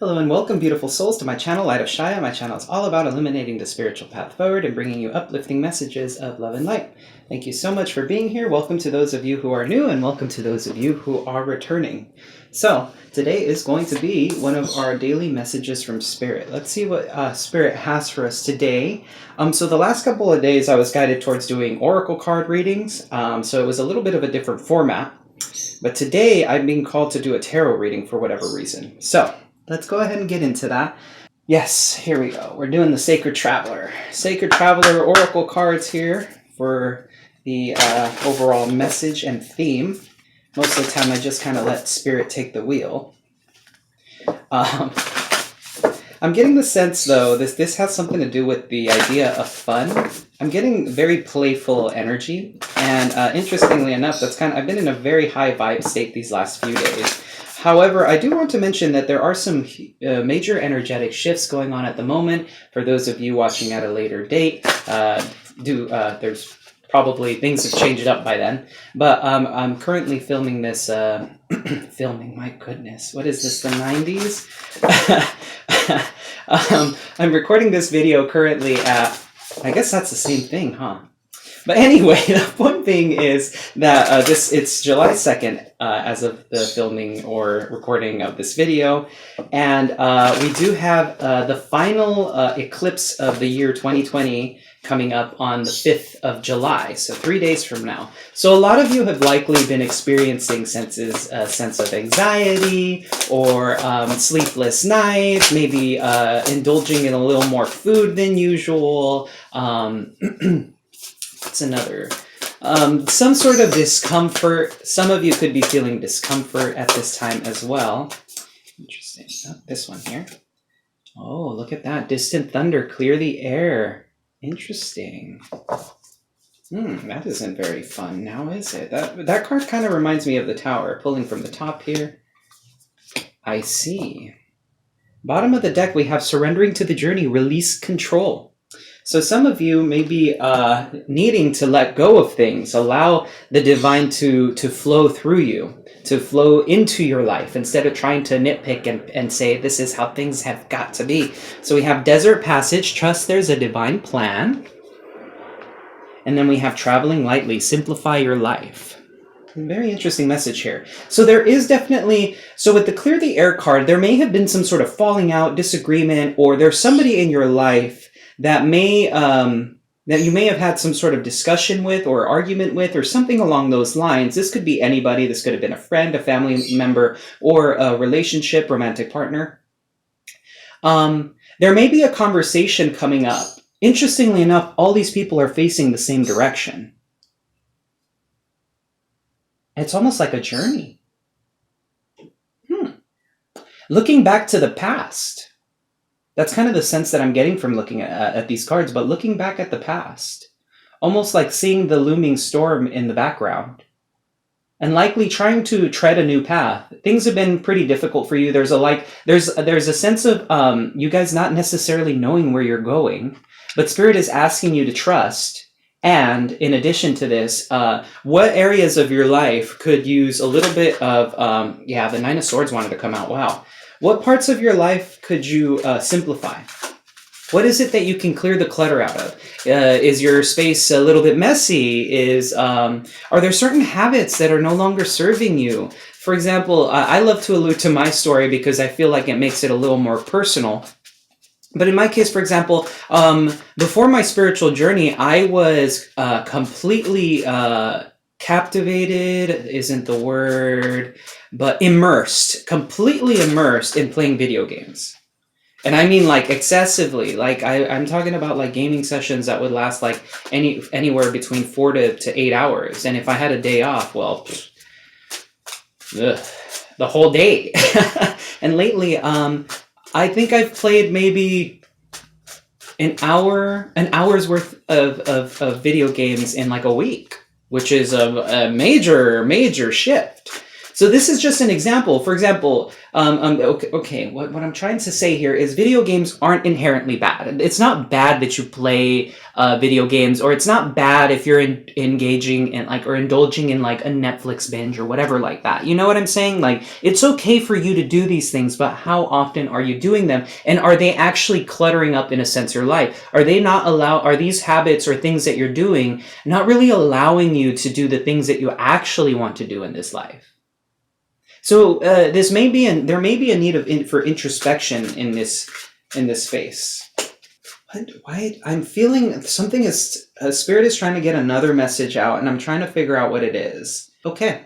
Hello and welcome, beautiful souls, to my channel, Light of Shaya. My channel is all about illuminating the spiritual path forward and bringing you uplifting messages of love and light. Thank you so much for being here. Welcome to those of you who are new and welcome to those of you who are returning. So, today is going to be one of our daily messages from Spirit. Let's see what Spirit has for us today. So the last couple of days I was guided towards doing oracle card readings, so it was a little bit of a different format. But today I'm being called to do a tarot reading for whatever reason. So, let's go ahead and get into that. Yes, here we go. We're doing the Sacred Traveler. Sacred Traveler Oracle cards here for the overall message and theme. Most of the time I just kind of let Spirit take the wheel. I'm getting the sense, though, this has something to do with the idea of fun. I'm getting very playful energy. And interestingly enough, I've been in a very high vibe state these last few days. However, I do want to mention that there are some major energetic shifts going on at the moment. For those of you watching at a later date, there's probably things have changed up by then. But I'm currently filming this, my goodness, what is this, the 90s? I'm recording this video currently at, I guess that's the same thing, huh? But anyway, the point being is that it's July 2nd as of the filming or recording of this video. And we do have the final eclipse of the year 2020 coming up on the 5th of July, so 3 days from now. So a lot of you have likely been experiencing sense of anxiety or sleepless nights, maybe indulging in a little more food than usual. What's another? Some sort of discomfort. Some of you could be feeling discomfort at this time as well. Interesting. Oh, this one here. Oh, look at that. Distant thunder. Clear the air. Interesting. That isn't very fun now, is it? That card kind of reminds me of the Tower. Pulling from the top here. I see. Bottom of the deck, we have surrendering to the journey. Release control. So some of you may be needing to let go of things, allow the divine to flow through you, to flow into your life, instead of trying to nitpick and say, this is how things have got to be. So we have desert passage, trust there's a divine plan. And then we have traveling lightly, simplify your life. Very interesting message here. So there is definitely, so with the clear the air card, there may have been some sort of falling out, disagreement, or there's somebody in your life that you may have had some sort of discussion with or argument with or something along those lines. This could be anybody. This could have been a friend, a family member, or a relationship, romantic partner. There may be a conversation coming up. Interestingly enough, all these people are facing the same direction. It's almost like a journey. Looking back to the past. That's kind of the sense that I'm getting from looking at these cards, but looking back at the past, almost like seeing the looming storm in the background, and likely trying to tread a new path. Things have been pretty difficult for you. There's a sense of you guys not necessarily knowing where you're going, but Spirit is asking you to trust. And in addition to this, what areas of your life could use a little bit of, the Nine of Swords wanted to come out. Wow. What parts of your life could you simplify? What is it that you can clear the clutter out of? Is your space a little bit messy? Are there certain habits that are no longer serving you? For example, I love to allude to my story because I feel like it makes it a little more personal. But in my case, for example, before my spiritual journey, I was completely captivated, isn't the word, but completely immersed in playing video games. And I mean like excessively. Like I'm talking about like gaming sessions that would last like anywhere between 4 to 8 hours. And if I had a day off, well, the whole day. And lately, I think I've played maybe an hour's worth of video games in like a week, which is a major shift. So this is just an example. For example, okay, what I'm trying to say here is video games aren't inherently bad. It's not bad that you play video games, or it's not bad if you're engaging in like, or indulging in like a Netflix binge or whatever like that. You know what I'm saying? Like, it's okay for you to do these things, but how often are you doing them? And are they actually cluttering up, in a sense, your life? Are these habits or things that you're doing not really allowing you to do the things that you actually want to do in this life? So there may be a need for introspection in this space. Why I'm feeling something is Spirit is trying to get another message out, and I'm trying to figure out what it is. Okay,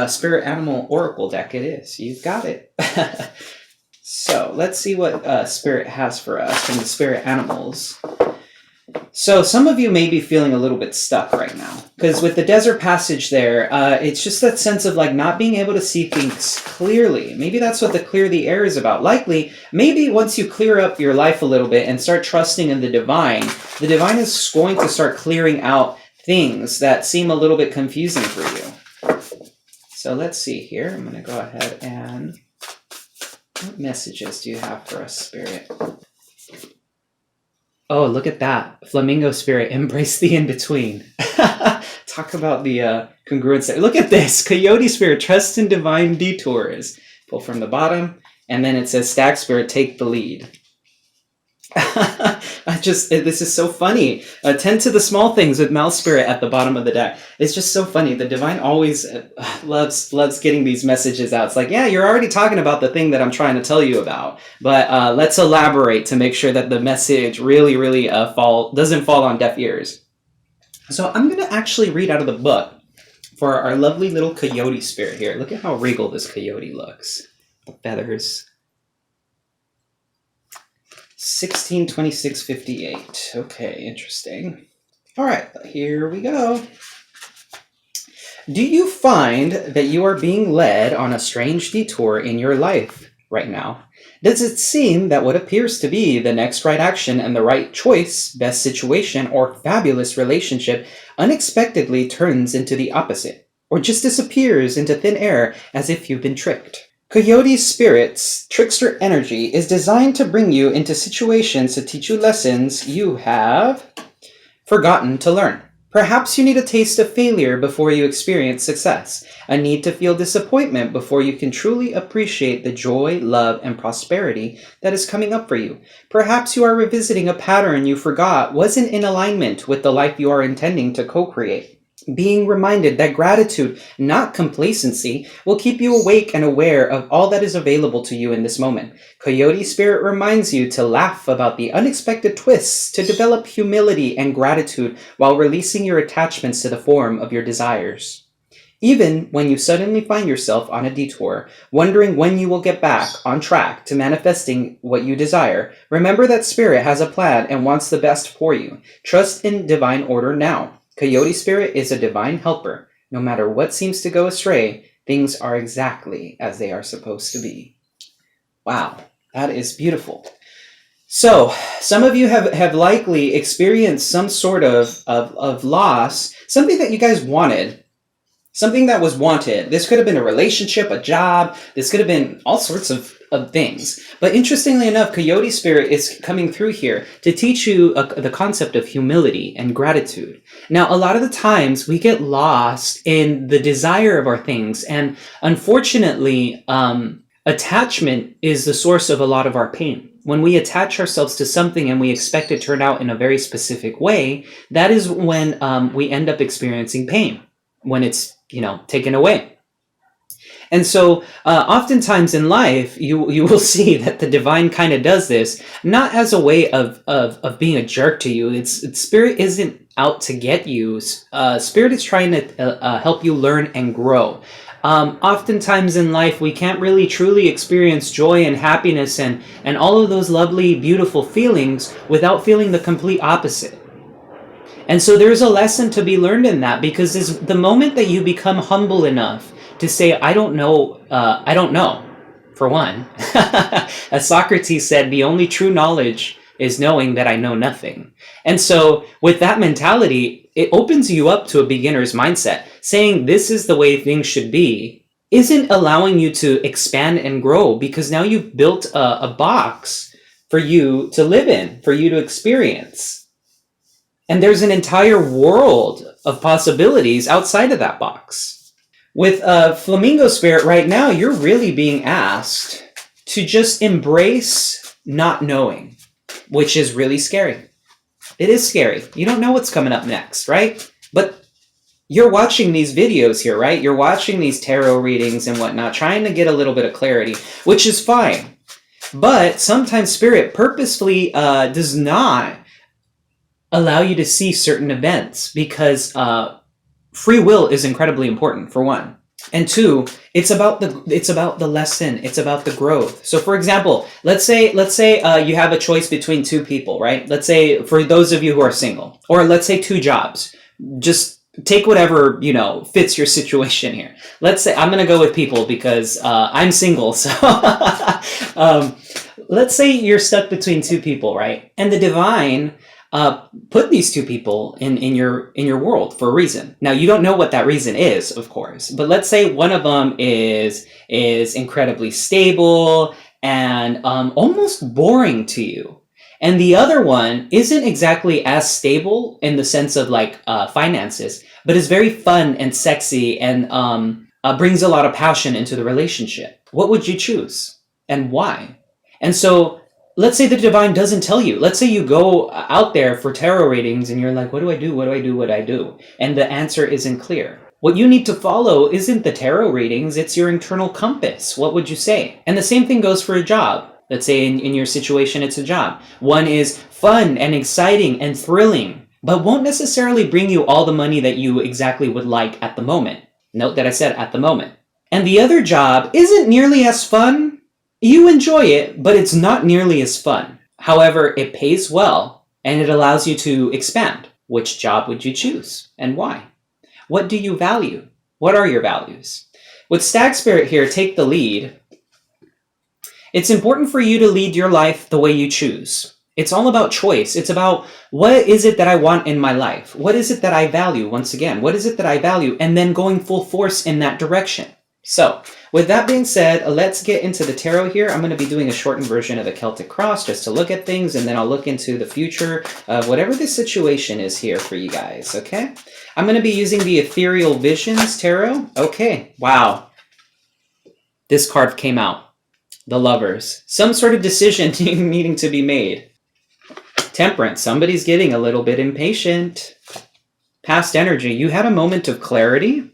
Spirit Animal Oracle deck. It is. You've got it. So let's see what Spirit has for us from the Spirit Animals. So some of you may be feeling a little bit stuck right now, because with the desert passage there, it's just that sense of like not being able to see things clearly. Maybe that's what the clear the air is about. Likely, maybe once you clear up your life a little bit and start trusting in the divine is going to start clearing out things that seem a little bit confusing for you. So let's see here. I'm going to go ahead and... what messages do you have for us, Spirit? Oh, look at that. Flamingo Spirit, embrace the in-between. Talk about the congruence there. Look at this. Coyote Spirit, trust in divine detours. Pull from the bottom. And then it says Stag Spirit, take the lead. This is so funny. Tend to the small things with Mouse Spirit at the bottom of the deck. It's just so funny. The divine always loves getting these messages out. It's like, yeah, you're already talking about the thing that I'm trying to tell you about, but let's elaborate to make sure that the message really doesn't fall on deaf ears. So I'm going to actually read out of the book for our lovely little Coyote Spirit here. Look at how regal this coyote looks. The feathers. 162658. Okay, interesting. All right, here we go. Do you find that you are being led on a strange detour in your life right now? Does it seem that what appears to be the next right action and the right choice, best situation, or fabulous relationship unexpectedly turns into the opposite, or just disappears into thin air as if you've been tricked? Coyote Spirit's trickster energy is designed to bring you into situations to teach you lessons you have forgotten to learn. Perhaps you need a taste of failure before you experience success, a need to feel disappointment before you can truly appreciate the joy, love, and prosperity that is coming up for you. Perhaps you are revisiting a pattern you forgot wasn't in alignment with the life you are intending to co-create. Being reminded that gratitude, not complacency, will keep you awake and aware of all that is available to you in this moment. Coyote Spirit reminds you to laugh about the unexpected twists, to develop humility and gratitude while releasing your attachments to the form of your desires. Even when you suddenly find yourself on a detour, wondering when you will get back on track to manifesting what you desire, remember that Spirit has a plan and wants the best for you. Trust in divine order now. Coyote Spirit is a divine helper. No matter what seems to go astray, things are exactly as they are supposed to be. Wow, that is beautiful. So, some of you have likely experienced some sort of loss, something that you guys wanted, something that was wanted. This could have been a relationship, a job, this could have been all sorts of things. But interestingly enough, Coyote Spirit is coming through here to teach you the concept of humility and gratitude. Now, a lot of the times we get lost in the desire of our things, and unfortunately, attachment is the source of a lot of our pain. When we attach ourselves to something and we expect it to turn out in a very specific way, that is when we end up experiencing pain, when it's, taken away. And so oftentimes in life, you will see that the divine kind of does this, not as a way of being a jerk to you. It's Spirit isn't out to get you. Spirit is trying to help you learn and grow. Oftentimes in life, we can't really truly experience joy and happiness and all of those lovely, beautiful feelings without feeling the complete opposite. And so there's a lesson to be learned in that, because it's the moment that you become humble enough to say, I don't know, for one. As Socrates said, the only true knowledge is knowing that I know nothing. And so with that mentality, it opens you up to a beginner's mindset. Saying this is the way things should be isn't allowing you to expand and grow, because now you've built a box for you to live in, for you to experience. And there's an entire world of possibilities outside of that box. With Flamingo Spirit right now, you're really being asked to just embrace not knowing, which is really scary. It is scary. You don't know what's coming up next, right? But you're watching these videos here, right? You're watching these tarot readings and whatnot, trying to get a little bit of clarity, which is fine. But sometimes Spirit purposefully does not allow you to see certain events, because free will is incredibly important, for one. And two, it's about the lesson. It's about the growth. So, for example, let's say you have a choice between two people, right? Let's say, for those of you who are single, or let's say two jobs. Just take whatever fits your situation here. Let's say I'm going to go with people because I'm single. So, let's say you're stuck between two people, right? And the divine put these two people in your world for a reason. Now, you don't know what that reason is, of course, but let's say one of them is incredibly stable and almost boring to you, and the other one isn't exactly as stable in the sense of like finances, but is very fun and sexy and brings a lot of passion into the relationship. What would you choose, and why? And so, let's say the divine doesn't tell you. Let's say you go out there for tarot readings and you're like, what do I do? What do I do? What do I do? And the answer isn't clear. What you need to follow isn't the tarot readings, it's your internal compass. What would you say? And the same thing goes for a job. Let's say in your situation, it's a job. One is fun and exciting and thrilling, but won't necessarily bring you all the money that you exactly would like at the moment. Note that I said at the moment. And the other job isn't nearly as fun. You enjoy it, but it's not nearly as fun. However, it pays well, and it allows you to expand. Which job would you choose, and why? What do you value? What are your values? With Stag Spirit here, take the lead. It's important for you to lead your life the way you choose. It's all about choice. It's about, what is it that I want in my life? What is it that I value? Once again, what is it that I value? And then going full force in that direction. So, with that being said, let's get into the tarot here. I'm going to be doing a shortened version of the Celtic Cross just to look at things, and then I'll look into the future of whatever the situation is here for you guys, okay? I'm going to be using the Ethereal Visions Tarot. Okay, wow. This card came out. The Lovers. Some sort of decision needing to be made. Temperance. Somebody's getting a little bit impatient. Past energy. You had a moment of clarity.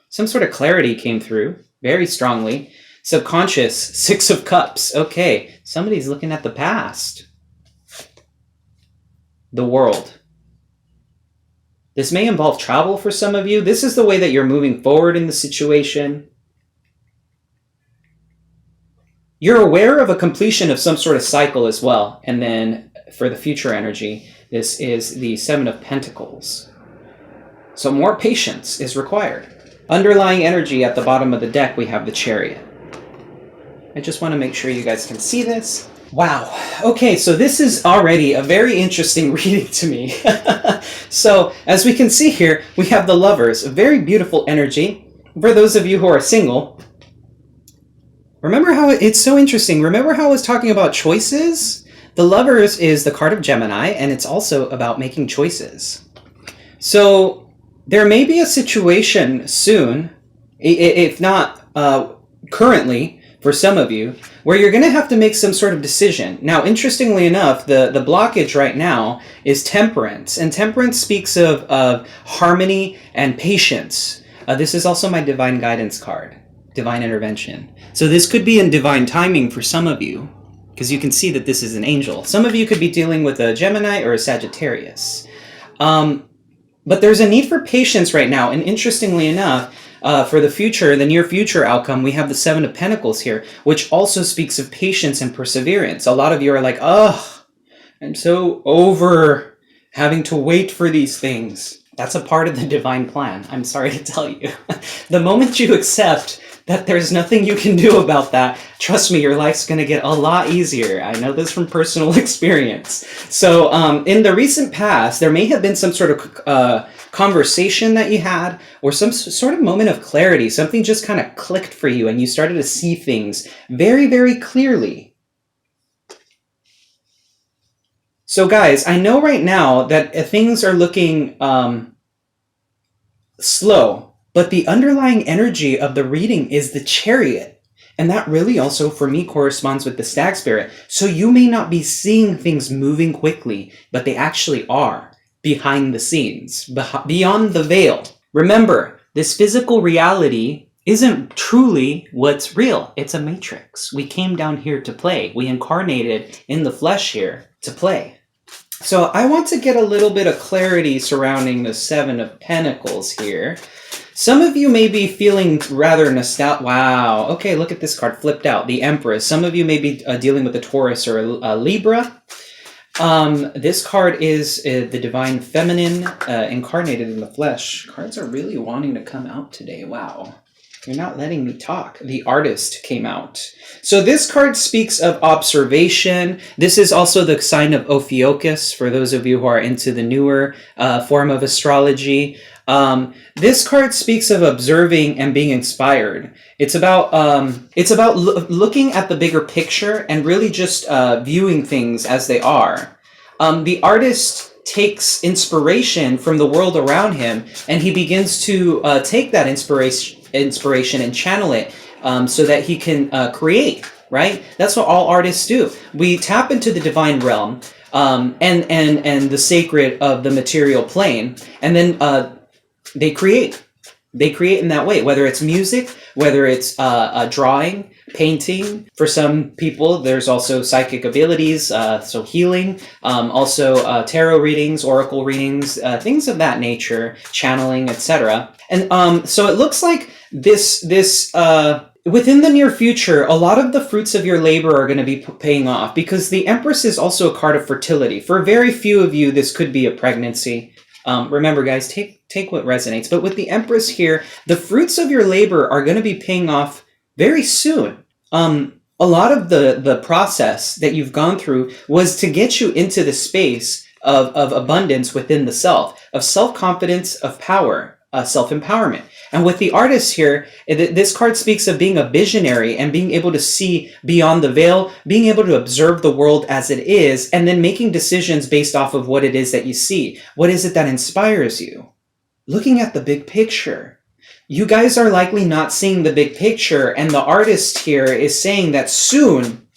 Some sort of clarity came through very strongly. Subconscious, Six of Cups. Okay, somebody's looking at the past. The World. This may involve travel for some of you. This is the way that you're moving forward in the situation. You're aware of a completion of some sort of cycle as well. And then for the future energy, this is the Seven of Pentacles. So more patience is required. Underlying energy at the bottom of the deck, we have the Chariot. I just want to make sure you guys can see this. Wow. Okay, so this is already a very interesting reading to me. So, as we can see here, we have the Lovers. A very beautiful energy. For those of you who are single, remember how it's so interesting. Remember how I was talking about choices? The Lovers is the card of Gemini, and it's also about making choices. So, there may be a situation soon, if not currently, for some of you, where you're going to have to make some sort of decision. Now, interestingly enough, the blockage right now is Temperance, and Temperance speaks of harmony and patience. This is also my Divine Guidance card, Divine Intervention. So this could be in divine timing for some of you, because you can see that this is an angel. Some of you could be dealing with a Gemini or a Sagittarius. But there's a need for patience right now, and interestingly enough, for the future, the near future outcome, we have the Seven of Pentacles here, which also speaks of patience and perseverance. A lot of you are like, oh, I'm so over having to wait for these things. That's a part of the divine plan. I'm sorry to tell you. The moment you accept that there's nothing you can do about that, trust me, your life's going to get a lot easier. I know this from personal experience. So in the recent past, there may have been some sort of conversation that you had, or some sort of moment of clarity. Something just kind of clicked for you and you started to see things very, very clearly. So guys, I know right now that things are looking slow, but the underlying energy of the reading is the Chariot. And that really also, for me, corresponds with the Stag Spirit. So you may not be seeing things moving quickly, but they actually are behind the scenes, beyond the veil. Remember, this physical reality isn't truly what's real. It's a matrix. We came down here to play. We incarnated in the flesh here to play. So I want to get a little bit of clarity surrounding the Seven of Pentacles here. Some of you may be feeling rather nostalgic. Wow. Okay, look at this card flipped out. The Empress. Some of you may be dealing with a Taurus or a Libra. This card is the Divine Feminine incarnated in the flesh. Cards are really wanting to come out today. Wow. You're not letting me talk. The Artist came out. So this card speaks of observation. This is also the sign of Ophiuchus, for those of you who are into the newer form of astrology. This card speaks of observing and being inspired. It's about looking at the bigger picture and really just viewing things as they are. The Artist takes inspiration from the world around him, and he begins to take that inspiration and channel it so that he can create, right? That's what all artists do. We tap into the divine realm and the sacred of the material plane, and then they create. They create in that way, whether it's music, whether it's drawing, painting. For some people, there's also psychic abilities, so healing, also tarot readings, oracle readings, things of that nature, channeling, etc. And so it looks like this within the near future, a lot of the fruits of your labor are going to be paying off, because the Empress is also a card of fertility. For very few of you, this could be a pregnancy. Remember, guys, take what resonates. But with the Empress here, the fruits of your labor are going to be paying off very soon. A lot of the process that you've gone through was to get you into the space of abundance within the self, of self-confidence, of power, self-empowerment. And with the Artist here, this card speaks of being a visionary and being able to see beyond the veil, being able to observe the world as it is, and then making decisions based off of what it is that you see. What is it that inspires you? Looking at the big picture. You guys are likely not seeing the big picture, and the Artist here is saying that soon,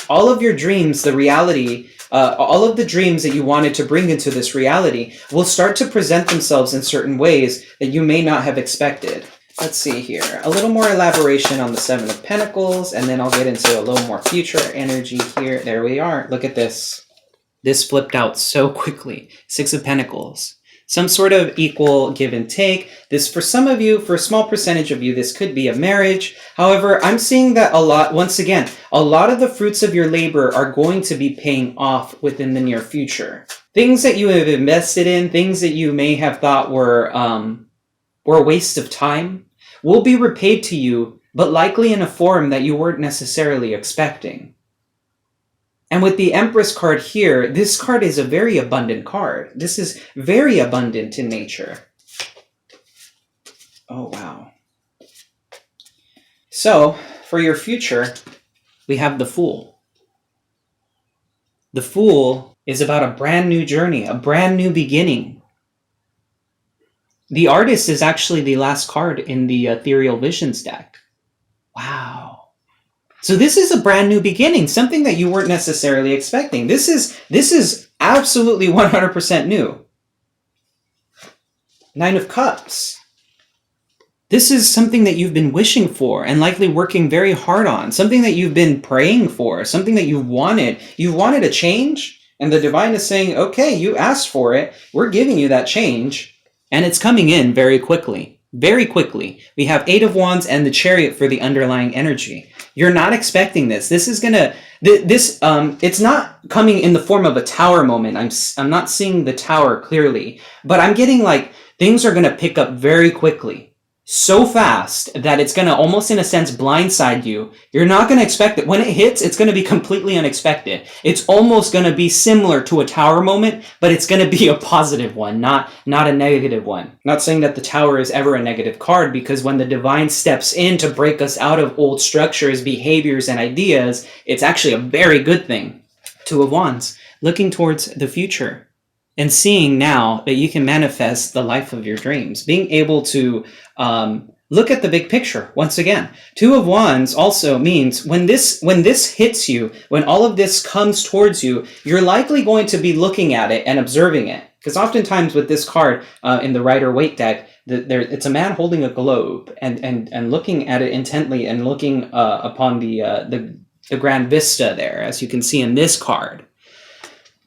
all of your dreams, the reality, all of the dreams that you wanted to bring into this reality will start to present themselves in certain ways that you may not have expected. Let's see here. A little more elaboration on the Seven of Pentacles, and then I'll get into a little more future energy here. There we are. Look at this. This flipped out so quickly. Six of Pentacles. Some sort of equal give and take. This, for some of you, for a small percentage of you, this could be a marriage. However, I'm seeing that a lot, once again, a lot of the fruits of your labor are going to be paying off within the near future. Things that you have invested in, things that you may have thought were a waste of time, will be repaid to you, but likely in a form that you weren't necessarily expecting. And with the Empress card here, this card is a very abundant card. This is very abundant in nature. Oh, wow. So, for your future, we have the Fool. The Fool is about a brand new journey, a brand new beginning. The Artist is actually the last card in the Ethereal Visions deck. Wow. So this is a brand new beginning, something that you weren't necessarily expecting. This is absolutely 100% new. Nine of Cups. This is something that you've been wishing for and likely working very hard on, something that you've been praying for, something that you wanted. You wanted a change, and the Divine is saying, okay, you asked for it. We're giving you that change, and it's coming in very quickly. very quickly. We have 8 of Wands and the Chariot for the underlying energy. You're not expecting this. This is gonna it's not coming in the form of a tower moment. I'm not seeing the tower clearly, but I'm getting like things are gonna pick up very quickly. So fast that it's gonna almost in a sense blindside you. You're not gonna expect it. When it hits, it's gonna be completely unexpected. It's almost gonna be similar to a tower moment, but it's gonna be a positive one, not a negative one. Not saying that the tower is ever a negative card, because when the divine steps in to break us out of old structures, behaviors, and ideas, it's actually a very good thing. 2 of Wands, looking towards the future and seeing now that you can manifest the life of your dreams. Being able to look at the big picture once again. 2 of Wands also means when this hits you, when all of this comes towards you, you're likely going to be looking at it and observing it. Because oftentimes with this card in the Rider-Waite deck, it's a man holding a globe and looking at it intently and looking upon the grand vista there, as you can see in this card.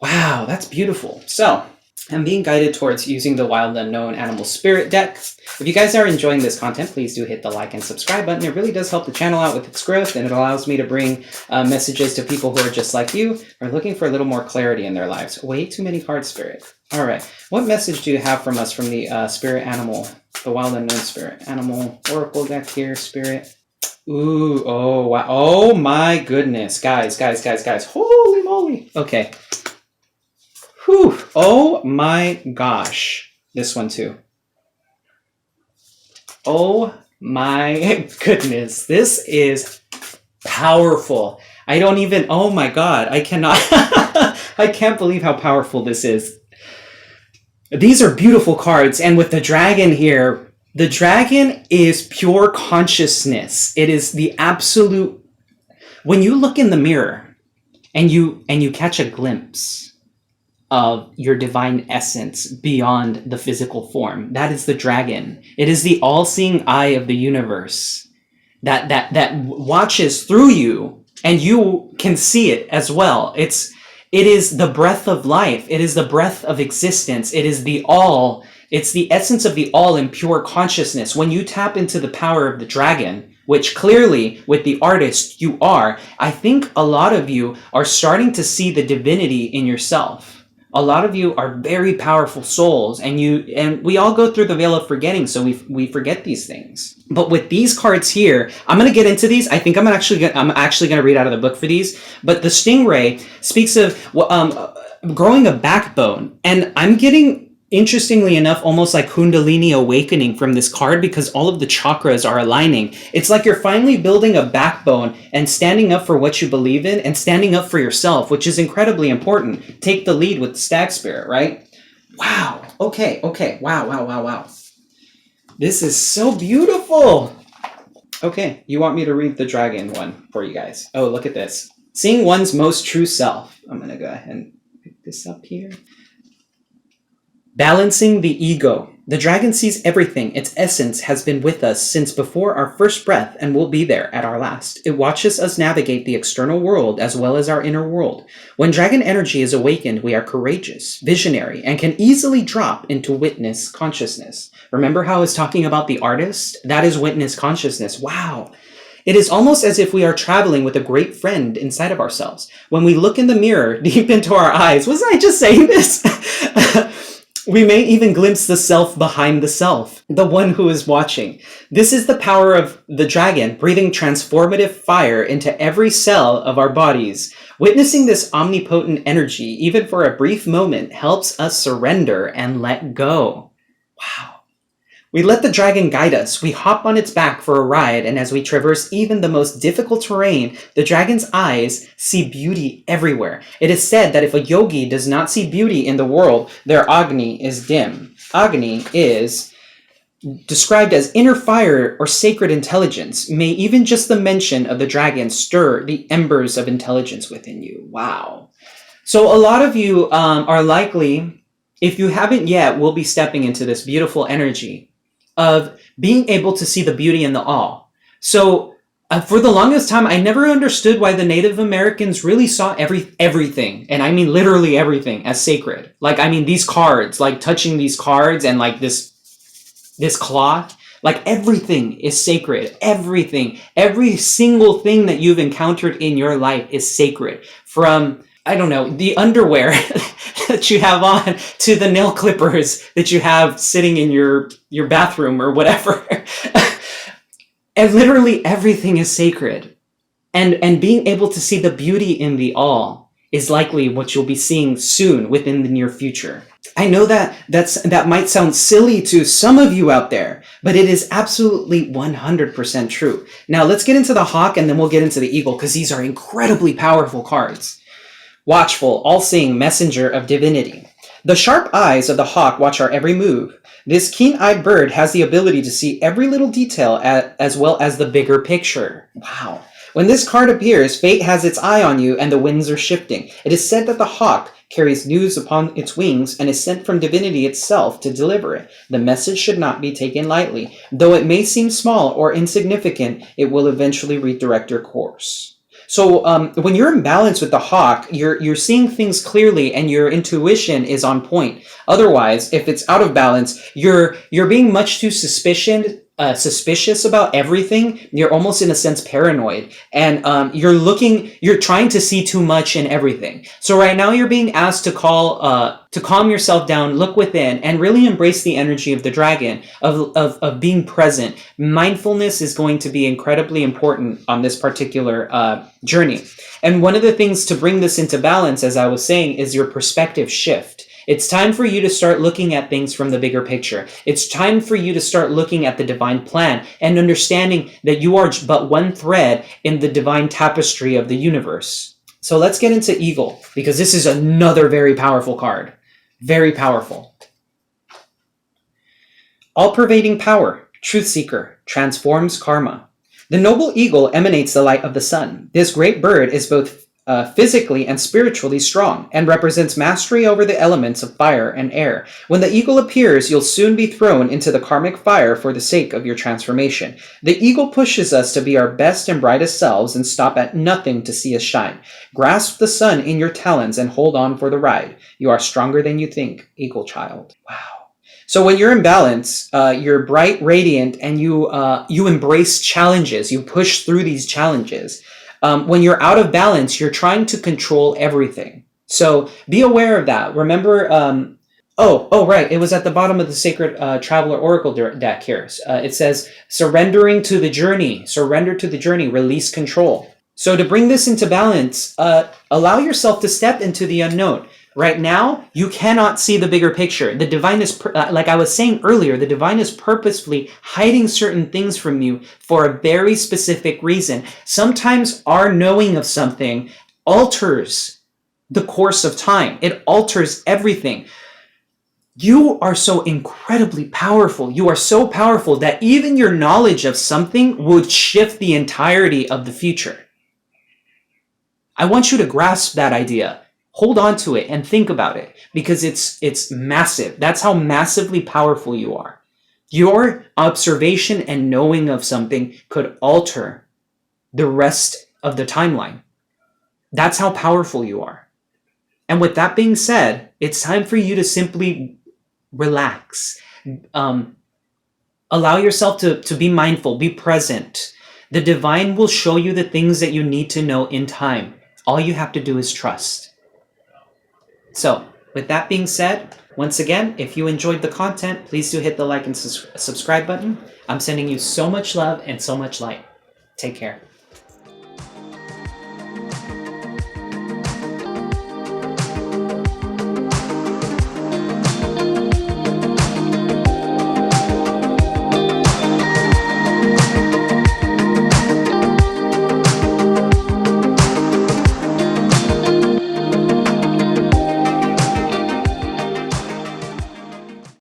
Wow, that's beautiful. So, I'm being guided towards using the Wild Unknown Animal Spirit deck. If you guys are enjoying this content, please do hit the like and subscribe button. It really does help the channel out with its growth, and it allows me to bring messages to people who are just like you, or looking for a little more clarity in their lives. Way too many cards, Spirit. All right, what message do you have from us from the Spirit Animal, the Wild Unknown Spirit Animal Oracle deck here, Spirit? Ooh, oh, wow. Oh my goodness. Guys. Holy moly. Okay. Whew. Oh my gosh. This one too. Oh my goodness. This is powerful. I don't even, oh my God. I cannot, I can't believe how powerful this is. These are beautiful cards. And with the dragon here, the dragon is pure consciousness. It is the absolute, when you look in the mirror and you catch a glimpse of your divine essence beyond the physical form. That is the dragon. It is the all-seeing eye of the universe that watches through you, and you can see it as well. It is the breath of life. It is the breath of existence. It is the all. It's the essence of the all in pure consciousness. When you tap into the power of the dragon, which clearly with the artist you are, I think a lot of you are starting to see the divinity in yourself. A lot of you are very powerful souls, and we all go through the veil of forgetting, so we forget these things. But with these cards here, I'm going to get into these. I think I'm actually going to read out of the book for these. But the stingray speaks of growing a backbone, and I'm getting, interestingly enough, almost like Kundalini awakening from this card, because all of the chakras are aligning. It's like you're finally building a backbone and standing up for what you believe in and standing up for yourself, which is incredibly important. Take the lead with the stag spirit, right? Wow. Okay. Wow. This is so beautiful. Okay. You want me to read the dragon one for you guys? Oh, look at this. Seeing one's most true self. I'm going to go ahead and pick this up here. Balancing the ego. The dragon sees everything. Its essence has been with us since before our first breath and will be there at our last. It watches us navigate the external world as well as our inner world. When dragon energy is awakened, we are courageous, visionary, and can easily drop into witness consciousness. Remember how I was talking about the artist? That is witness consciousness. Wow. It is almost as if we are traveling with a great friend inside of ourselves. When we look in the mirror deep into our eyes, wasn't I just saying this? We may even glimpse the self behind the self, the one who is watching. This is the power of the dragon, breathing transformative fire into every cell of our bodies. Witnessing this omnipotent energy, even for a brief moment, helps us surrender and let go. Wow. We let the dragon guide us. We hop on its back for a ride, and as we traverse even the most difficult terrain, the dragon's eyes see beauty everywhere. It is said that if a yogi does not see beauty in the world, their Agni is dim. Agni is described as inner fire or sacred intelligence. May even just the mention of the dragon stir the embers of intelligence within you. Wow. So a lot of you are likely, if you haven't yet, will be stepping into this beautiful energy of being able to see the beauty in the all. So for the longest time, I never understood why the Native Americans really saw everything, and I mean literally everything, as sacred. Like, I mean, these cards, like touching these cards and like this cloth, Like everything is sacred. Everything. Every single thing that you've encountered in your life is sacred. From, I don't know, the underwear that you have on to the nail clippers that you have sitting in your bathroom or whatever. And literally everything is sacred. And being able to see the beauty in the all is likely what you'll be seeing soon within the near future. I know that might sound silly to some of you out there, but it is absolutely 100% true. Now let's get into the hawk and then we'll get into the eagle because these are incredibly powerful cards. Watchful, all-seeing, messenger of divinity. The sharp eyes of the hawk watch our every move. This keen-eyed bird has the ability to see every little detail as well as the bigger picture. Wow. When this card appears, fate has its eye on you and the winds are shifting. It is said that the hawk carries news upon its wings and is sent from divinity itself to deliver it. The message should not be taken lightly. Though it may seem small or insignificant, it will eventually redirect your course. So when you're in balance with the hawk, you're seeing things clearly and your intuition is on point. Otherwise, if it's out of balance, you're being much too suspicious about everything. You're almost in a sense paranoid, and you're trying to see too much in everything. So right now you're being asked to calm yourself down, look within, and really embrace the energy of the dragon, of being present. Mindfulness is going to be incredibly important on this particular journey. And one of the things to bring this into balance, as I was saying, is your perspective shift. It's time for you to start looking at things from the bigger picture. It's time for you to start looking at the divine plan and understanding that you are but one thread in the divine tapestry of the universe. So let's get into Eagle, because this is another very powerful card. Very powerful. All-pervading power, truth seeker, transforms karma. The noble eagle emanates the light of the sun. This great bird is both physically and spiritually strong and represents mastery over the elements of fire and air. When the eagle appears, you'll soon be thrown into the karmic fire for the sake of your transformation. The eagle pushes us to be our best and brightest selves and stop at nothing to see us shine. Grasp the sun in your talons and hold on for the ride. You are stronger than you think, eagle child. Wow. So when you're in balance, you're bright, radiant, and you embrace challenges. You push through these challenges. When you're out of balance, you're trying to control everything. So be aware of that. Remember, right. It was at the bottom of the Sacred Traveler Oracle deck here. It says, surrendering to the journey. Surrender to the journey. Release control. So to bring this into balance, allow yourself to step into the unknown. Right now, you cannot see the bigger picture. The divine is, like I was saying earlier, the divine is purposefully hiding certain things from you for a very specific reason. Sometimes our knowing of something alters the course of time. It alters everything. You are so incredibly powerful. You are so powerful that even your knowledge of something would shift the entirety of the future. I want you to grasp that idea. Hold on to it and think about it, because it's massive. That's how massively powerful you are. Your observation and knowing of something could alter the rest of the timeline. That's how powerful you are. And with that being said, it's time for you to simply relax. Allow yourself to be mindful, be present. The divine will show you the things that you need to know in time. All you have to do is trust. So, with that being said, once again, if you enjoyed the content, please do hit the like and subscribe button. I'm sending you so much love and so much light. Take care.